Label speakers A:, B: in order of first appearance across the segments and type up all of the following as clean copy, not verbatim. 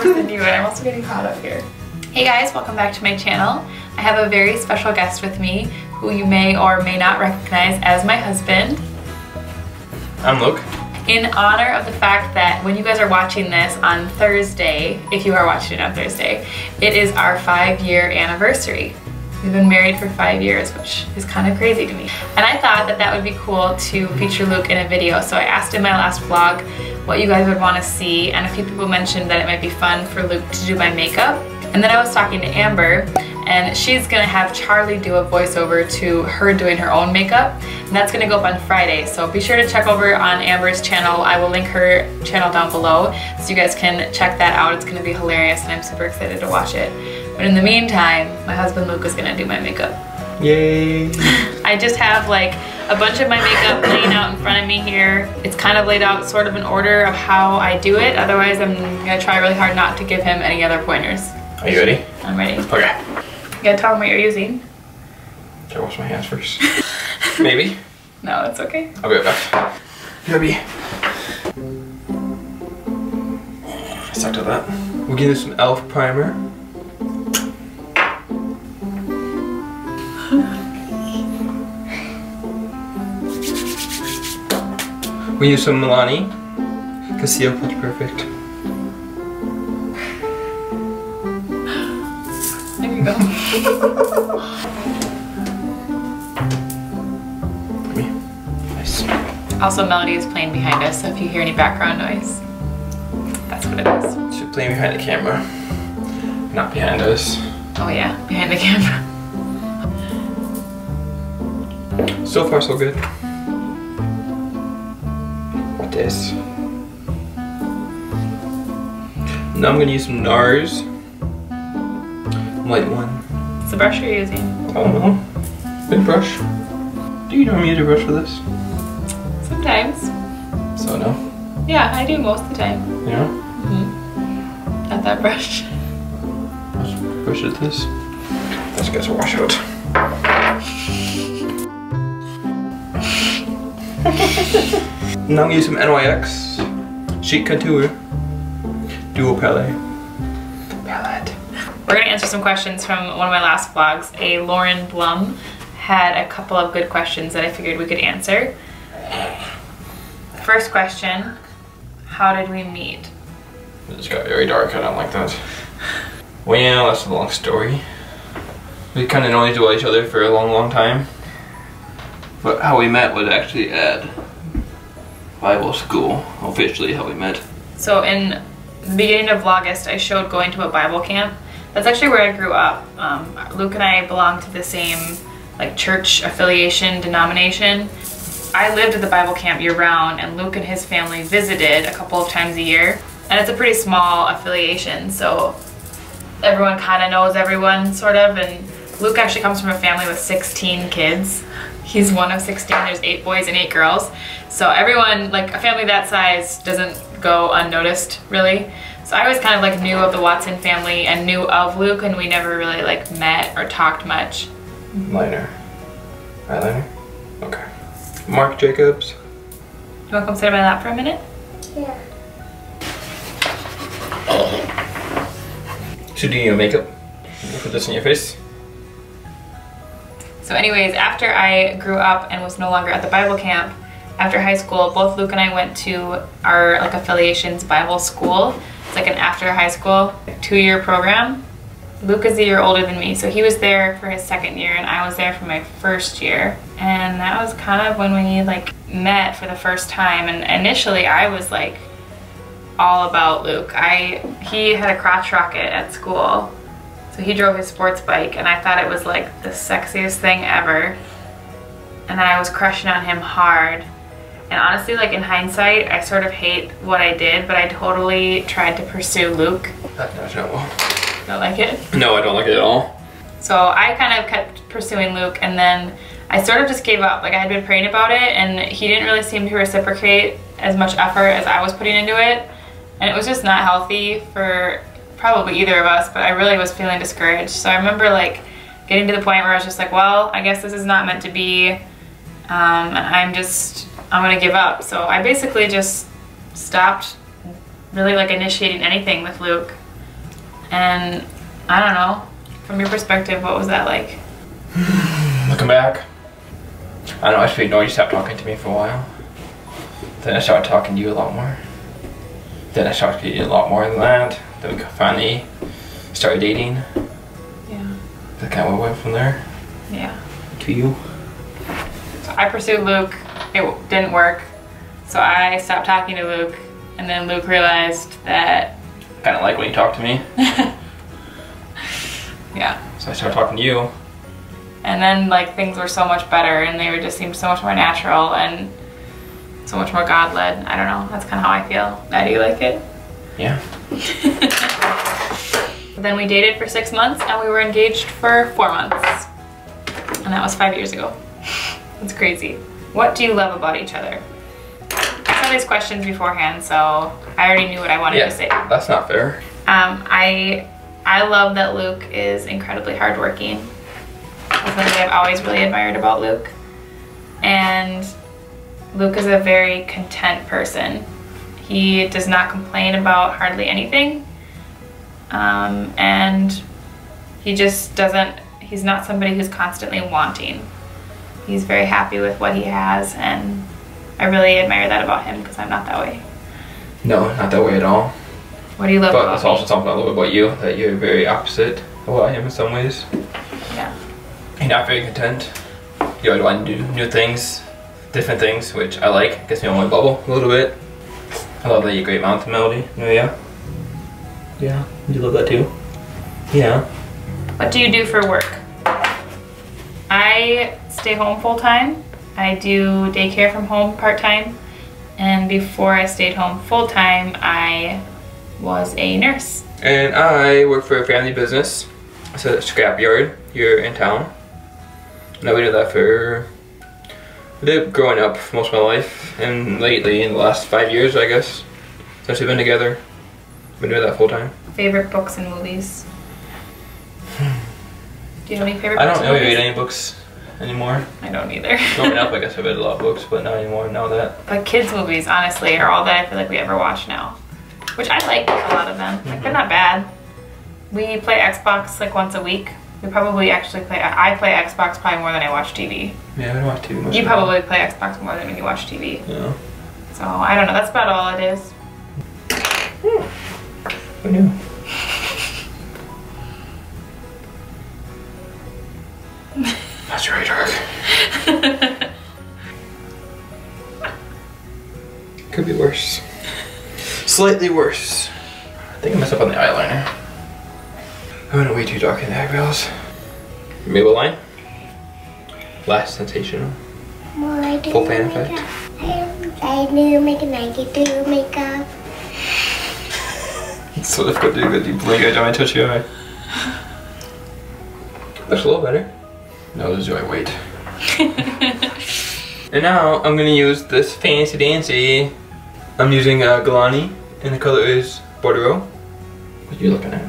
A: worse than you, and I'm also getting hot up here. Hey guys, welcome back to my channel. I have a very special guest with me who you may or may not recognize as my husband.
B: I'm Luke.
A: In honor of the fact that when you guys are watching this on Thursday, if you are watching it on Thursday, it is our 5-year anniversary. We've been married for 5 years, which is kind of crazy to me. And I thought that that would be cool to feature Luke in a video. So I asked in my last vlog what you guys would want to see, and a few people mentioned that it might be fun for Luke to do my makeup. And then I was talking to Amber, and she's gonna have Charlie do a voiceover to her doing her own makeup, and that's gonna go up on Friday. So be sure to check over on Amber's channel. I will link her channel down below so you guys can check that out. It's gonna be hilarious, and I'm super excited to watch it. But in the meantime, my husband Luke is gonna do my makeup.
B: Yay!
A: I just have like a bunch of my makeup laying out in front of me here. It's kind of laid out sort of in order of how I do it. Otherwise, I'm gonna try really hard not to give him any other pointers.
B: Are you ready?
A: I'm ready.
B: Okay.
A: You gotta tell him what you're using.
B: Should I wash my hands first? Maybe?
A: No, it's okay.
B: I'll be right back. Maybe. I sucked at that. We'll give this some e.l.f. primer. We use some Milani Conceal Touch Perfect.
A: There you go.
B: Nice.
A: Also, Melody is playing behind us, so if you hear any background noise, that's what it is.
B: She's playing behind the camera, not behind us.
A: Oh yeah, behind the camera.
B: So far, so good. What this? Now I'm gonna use some NARS. Light one.
A: What's the brush you're using?
B: I don't know. Big brush. Do you normally use a brush for this?
A: Sometimes.
B: So no.
A: Yeah, I do most of the time.
B: Yeah.
A: Not that brush.
B: Let's brush at this. Let's get a wash out. Now I'm gonna use some NYX Sheet Contour Duo Palette.
A: We're gonna answer some questions from one of my last vlogs. A Lauren Blum had a couple of good questions that I figured we could answer. First question, how did we meet?
B: It just got very dark, I don't like that. Well, that's a long story. We kind of known each other for a long time. But how we met was actually at Bible school, officially how we met.
A: So in the beginning of VLOGUST, I showed going to a Bible camp. That's actually where I grew up. Luke and I belong to the same like church affiliation denomination. I lived at the Bible camp year round, and Luke and his family visited a couple of times a year. And it's a pretty small affiliation, so everyone kind of knows everyone, sort of. And Luke actually comes from a family with 16 kids. He's one of 16, there's 8 boys and 8 girls. So everyone, like a family that size doesn't go unnoticed, really. So I always kind of like knew of the Watson family and knew of Luke, and we never really like met or talked much.
B: Liner. Eyeliner? Okay. Marc Jacobs.
A: You wanna come sit on my lap for a minute?
C: Yeah.
B: So do your makeup? You put this in your face?
A: So anyways, after I grew up and was no longer at the Bible camp, after high school, both Luke and I went to our like affiliations Bible school. It's like an after high school 2-year program. Luke is a year older than me, so he was there for his 2nd year and I was there for my 1st year. And that was kind of when we like met for the first time, and initially I was like all about Luke. He had a crotch rocket at school. So he drove his sports bike, and I thought it was like the sexiest thing ever. And I was crushing on him hard. And honestly, like in hindsight, I sort of hate what I did, but I totally tried to pursue Luke.
B: No.
A: Don't like it?
B: No, I don't like it at all.
A: So I kind of kept pursuing Luke, and then I sort of just gave up. Like I had been praying about it, and he didn't really seem to reciprocate as much effort as I was putting into it. And it was just not healthy for probably either of us, but I really was feeling discouraged. So I remember like getting to the point where I was just like, well, I guess this is not meant to be, and I'm gonna give up. So I basically just stopped really like initiating anything with Luke. And I don't know, from your perspective, what was that like?
B: Looking back, I don't know, I just ignored you, stopped talking to me for a while. Then I started talking to you a lot more. Then I started to you a lot more than that. Then we finally started dating.
A: Yeah.
B: That kind of went from there.
A: Yeah.
B: To you.
A: So I pursued Luke, it didn't work. So I stopped talking to Luke, and then Luke realized that...
B: Kind of like when you talk to me.
A: Yeah.
B: So I started talking to you.
A: And then like things were so much better, and they just seemed so much more natural and so much more God-led. I don't know, that's kind of how I feel. Now, do you like it?
B: Yeah.
A: Then we dated for 6 months, and we were engaged for 4 months. And that was 5 years ago. It's crazy. What do you love about each other? I saw these questions beforehand, so I already knew what I wanted to say.
B: That's not fair.
A: I love that Luke is incredibly hardworking. That's something I've always really admired about Luke. And Luke is a very content person. He does not complain about hardly anything. And he just doesn't, he's not somebody who's constantly wanting. He's very happy with what he has, and I really admire that about him because I'm not that way.
B: No, not that way at all.
A: What do you love about me?
B: But that's also something I love about you, that you're very opposite about him in some ways.
A: Yeah.
B: You're not very content. You always want to do new things, different things, which I like. Gets me on my bubble a little bit. I love that you great mountain melody. Oh, yeah. Yeah, you love that too. Yeah.
A: What do you do for work? I stay home full time. I do daycare from home part time. And before I stayed home full time, I was a nurse.
B: And I work for a family business. It's a scrapyard here in town. And I've been doing that for growing up most of my life, and lately in the last 5 years, I guess, since we've been together. I've been doing that full time.
A: Favorite books and movies? Do you have any favorite
B: I
A: books
B: don't
A: and
B: really
A: movies?
B: read any books anymore.
A: I don't either.
B: Growing up, I guess I read a lot of books, but not anymore now that.
A: But kids movies, honestly, are all that I feel like we ever watch now. Which I like a lot of them. Like, they're not bad. We play Xbox like once a week. We probably actually play, I play Xbox probably more than I watch TV.
B: Yeah, I don't watch TV much.
A: You probably play Xbox more than when you watch TV.
B: Yeah.
A: So, I don't know, that's about all it is.
B: Who knew? That's very dark. Could be worse. Slightly worse. I think I messed up on the eyeliner. I went way too dark in the eyebrows. Maybe a line? Last sensational. Full fan effect.
C: I do makeup.
B: It's so difficult to do that. You blink every time I touch your eye. Looks a little better. No, this is why I wait. And now I'm gonna use this fancy dancy. I'm using Galani, and the color is Bordeaux. What are you looking at?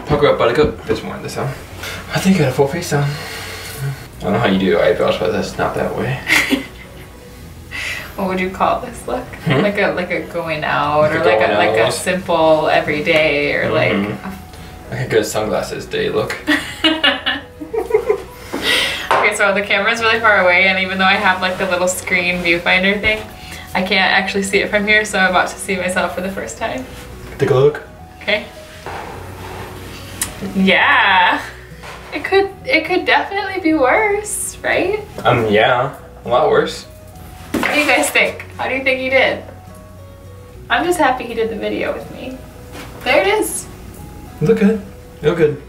B: Pucker up, buttercup. There's more in this one. I think I got a full face on. I don't know how you do eyebrows, but that's not that way.
A: What would you call this look?
B: Hmm?
A: Like a going out,
B: Like
A: or
B: a
A: like
B: going
A: like a
B: out.
A: simple everyday, or like
B: Like a good sunglasses day look.
A: Okay, so the camera's really far away, and even though I have like the little screen viewfinder thing, I can't actually see it from here, so I'm about to see myself for the first time.
B: Take a look.
A: Okay. Yeah. It could definitely be worse, right?
B: Yeah, a lot worse.
A: What do you guys think? How do you think he did? I'm just happy he did the video with me. There it is.
B: You look good. You look good.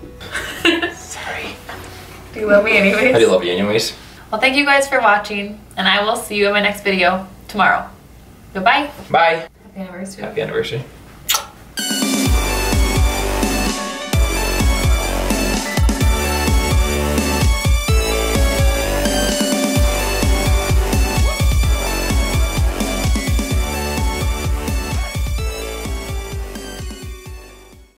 B: Sorry.
A: Do you love me anyways?
B: I do love you anyways.
A: Well, thank you guys for watching, and I will see you in my next video tomorrow. Goodbye.
B: Bye.
A: Happy anniversary.
B: Happy anniversary.